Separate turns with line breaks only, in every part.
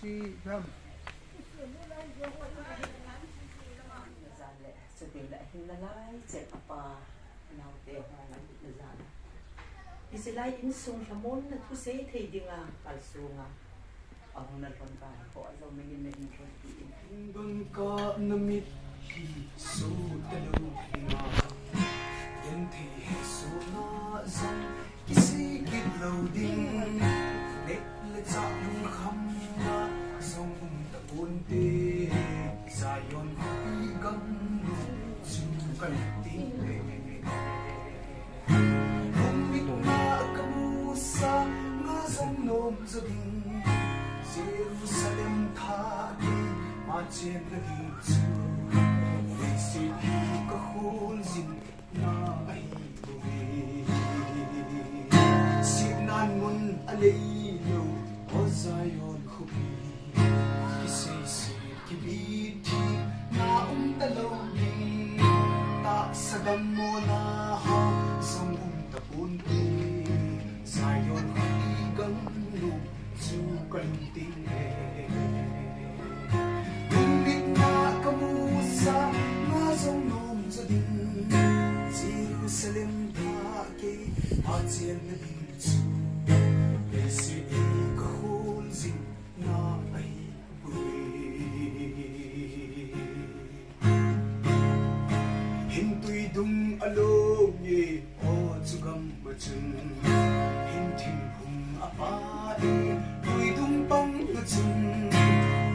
chi ram
sẽ tìm lại hình là lại sẽ apa nào để mà lại được ra Israel in sung ramon na tu se thei dinga kalsunga ang nalron ba ko azo mingin na intro
bang ka namit hi su talu na yan thi su na zong kisi kit loading let cha lung kham na zong ta bun te sayon hi gam su kan tin le sa nga zong nom zabing Jerusalem tha ki ma chen na gi chu we si ka hol zin na ai bu si nan mun alei lo o zayon khubi ki si si ki bi ti na ta lo ding ta sagam mo na ha zong ta pun ti Zion higang lu sukan tinghe Tumit na kamusa nga zong nom sa ding Jerusalem take atien na ding su Esi ikahol zing na ay buwi Hintuy dung along ye o tsugam machung Hintim hung apae Tuy dung pang ngachung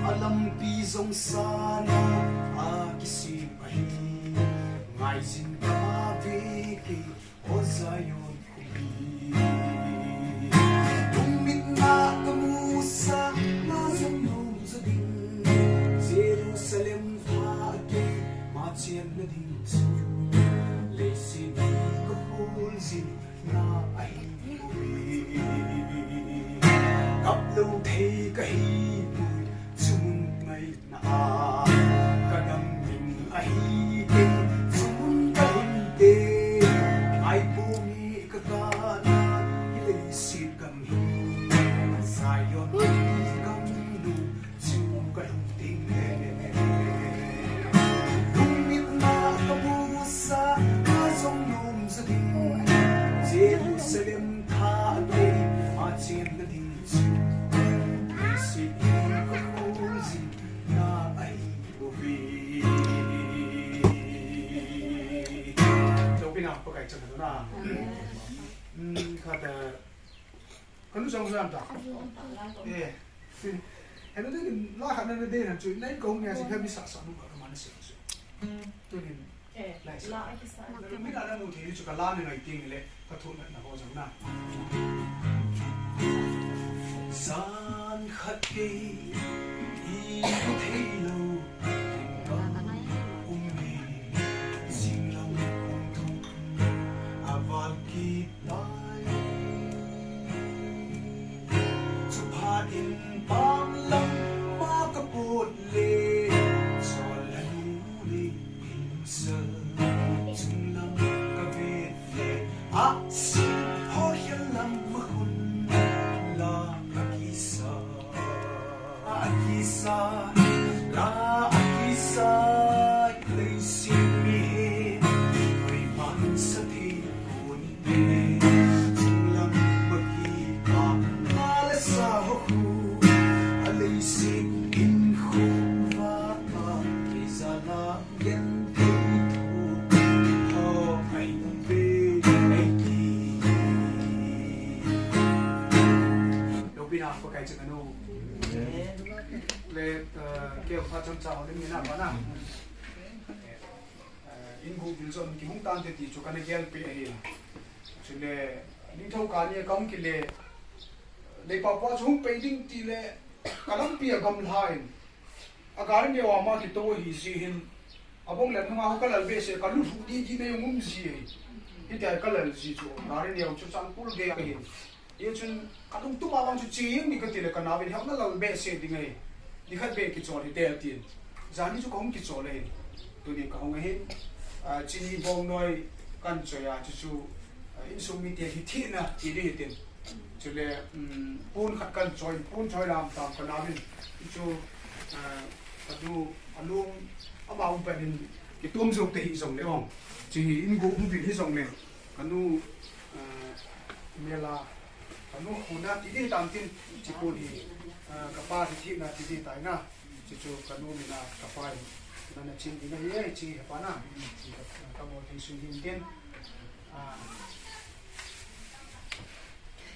Alam pi zong sana Akisi pahi Ngay zin kamaviki O zayon kubi Tumit na kamusa Na zong nung zading Jerusalem fake Machien na ding su Lesi di kahul zin na ay uwi Kaplo thay kahi mùi Sumun ngay na Kanang min ahitin Sumun kahinte Ay pumi kakana Ilay si kami Sayon kang lu Sukalong tinghe Lumit na kamusa Kazong nung sa ding Jerusalem thake Atien na ding su Isip ikahulzin na ay buwi Đâu pinapakay sa ano na Kada Kanu sa mga amta? Eh Ano din lahat na din ang chuy Lain kong nga si kami sa nung kakamana siya Ito din Lai sa Pero may alam mo tayo chuka lani ngay tingile Katunat na ko sa na San khát cây Yêu thế lâu Umi Xin lòng ung thúc Aval kịp tay Chụp hạt in bám lâm Má kapot lê Cho là lưu đi hình sơ Chung lâm ka vết lê xin hô hiên lâm mà khôn La Akisa Akisa La Akisa Lấy xin mi hê Người mang sa thi buồn tê Chung lâm mà kỳ bà Nga là sa hô khu Lấy xin in khu và bà Kỳ ra la yên thế thù Hò anh bê anh đi Pinapakay sa ano let kêu phát trong chào đến miền Nam bạn nào in khu viên son ki hung tan te ti chu kan gel pe hi chule ni thau ka ni kam ki le pa pa chung pe ding ti le kalam pi gam lain agar ni wa ma ki to hi si hin abong le nga ho kalal be se kalu fu di ji ne ngum si hi ta kalal si chu gar ni chu chan pul ge hi ye chun kadung tu ma wang chu chi ni ka ti le kana bin hak na lo be se ding ai ni khat be ki chol hi te tin zani chu kong ki chol le tu ni ka hong hin chi ni bong noi kan choya chu chu in sum mi te hi thi na ti ri tin cho nên phun khát cần choi phun choi làm tạm còn làm mình cho du alung about bên cái tôm dục thì dùng đấy không chỉ in gỗ không bị dùng này cái nu mẹ là cái nu khôn na tí đi tạm tin chỉ phun thì cái ba thì na tí đi tại na chỉ cho cái nu mình là cái ba nên là chín thì nó ấy chỉ phải na chỉ cái một thì suy nghĩ tiền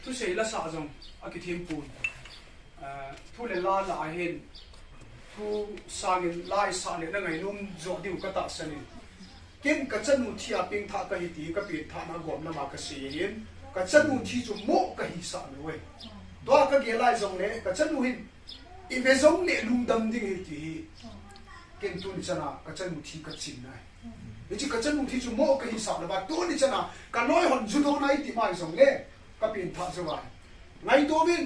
tu sei la sa jong a ki thim pun thu le la la hen thu sangin lai sa le na ngai num zo diu ka ta sani ken ka chanu thia ping tha ka hi ti ka pi tha na gom na ma ka se yin ka chanu thi chu mo ka hi sa le we do ka ge lai jong le ka chanu hin i ve jong le lum dam ding hi ti ken tu ni chana ka chanu thi ka chin nai ni chi ka chanu thi chu mo ka hi sa le ba tu ni chana ka noi hon ju do nai ti mai jong le ka pin tha zo ba ngai do bin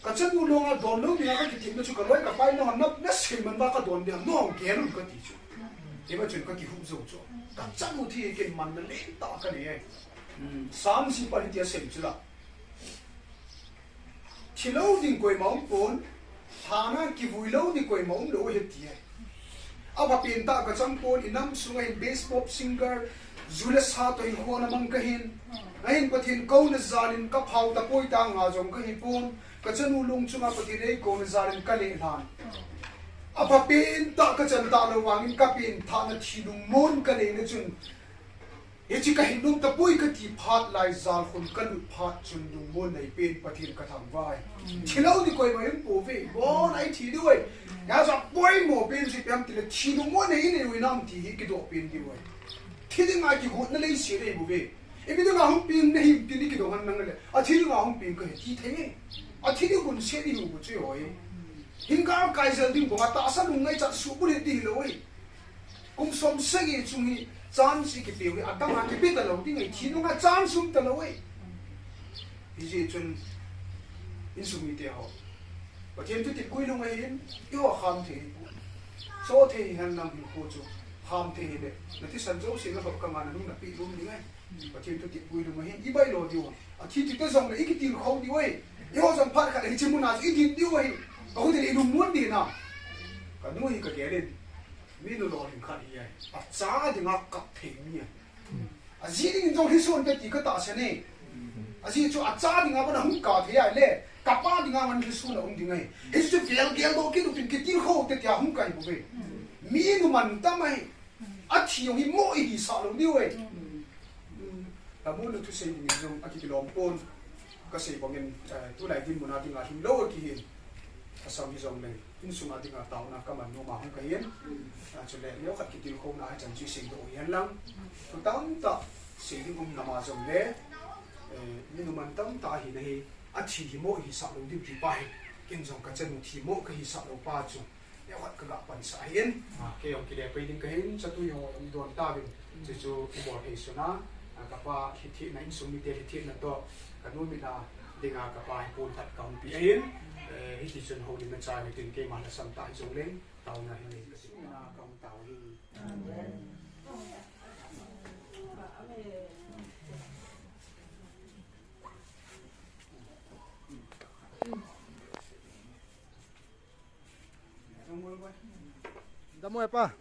ka chen nu longa don lo ni ka ki tin chu ka loi ka pai no nap na sei man ba ka don de no ge lu ka ti chu e ba chen ka ki hu zo chu ka chen nu thi ke man na le ta ka ni sam si pa ti se chu la thi lo ding koi mong pon thana ki vui lo ni koi mong lo he ti a ba pin ta ka chang pon inam sungai bass pop singer Zula sa to hin ko namang kahin ngayon pathin ko na zalin ka phau ta poi ta nga jong ka hipon ka chanu lung chunga pathin ei ko na zalin ka le han apa pin ta ka chan ta lo wangin ka pin tha na thilung mon ka le na chun e chi ka hinung ta poi ka ti phat lai zal khun ka lu phat chun dung mon nei pin pathin ka thang vai thilo ni koi mai po ve bon ai thi duai ya za poi mo pin si pam ti le thilung mon nei ni wi nam ti ki do pin di wai thiên nga ki hốt nó lấy xí đây bố về, em biết nga không pin này pin đi cái đồ ăn năng này, à thiên nga không pin cái gì thế, à thiên nga cũng xí đi bố chơi rồi, hiện cả cái giờ đi bố ta sao luôn ngay chặt số bữa đi rồi, cũng sống sẽ cái chung hi chán gì cái biểu à đang ăn cái biết đâu đi ngay thiên nga chán sum tao rồi, bây giờ chun in sum đi theo, và thiên tu tiệt quay luôn ngay in, yêu ham thế, số thế hắn nằm bị khô chú. Ham thế đấy, nanti sanjau sih nggak bakal mana nung napi nung ni kan, macam tu tiap bulan mahin, ibai lo dia, akhir kita zong lagi kita kau dia, yo zong par kat hijau munas, ini dia, aku tidak ilmu mun dia na, kan nung ini kerja minum lo yang kali ya, acara dengan kap temi ya, asyik ini zong hisun tu tiga tak sene, asyik tu acara dengan apa nak hungkap ya, le, kapal dengan mana hisun lah dengan, itu gel do kita tu kita kau tiap hungkap ibu be, minum mantamai. Ati yung imo ihisa lo diwe. Namun itu saya ingin yung aki kilompon kasi bangin tulay din mo natin nga himlo kihin kasam hizong leng insung ating nga tao na kaman no mahong kahin chule leo kat kitil ko na chan chi sing do yan lang to tam ta sing namazong le minuman tam ta hi nahi ati himo ihisa lo di pai kinjong ka chen thi mo ka hisa lo pa chu ya wat ka pan sa hin ke yong kile pe ding kahin sa tu yo don ta bin chu chu ibor he suna ka pa hithi na in sumi te hithi na to kanu mi na dinga ka pa pun tat kaum pi hin hithi chun ho din na cha ni tin ke ma na sam ta jong len tau na hin ka si na kaum tau hi
Damo pa.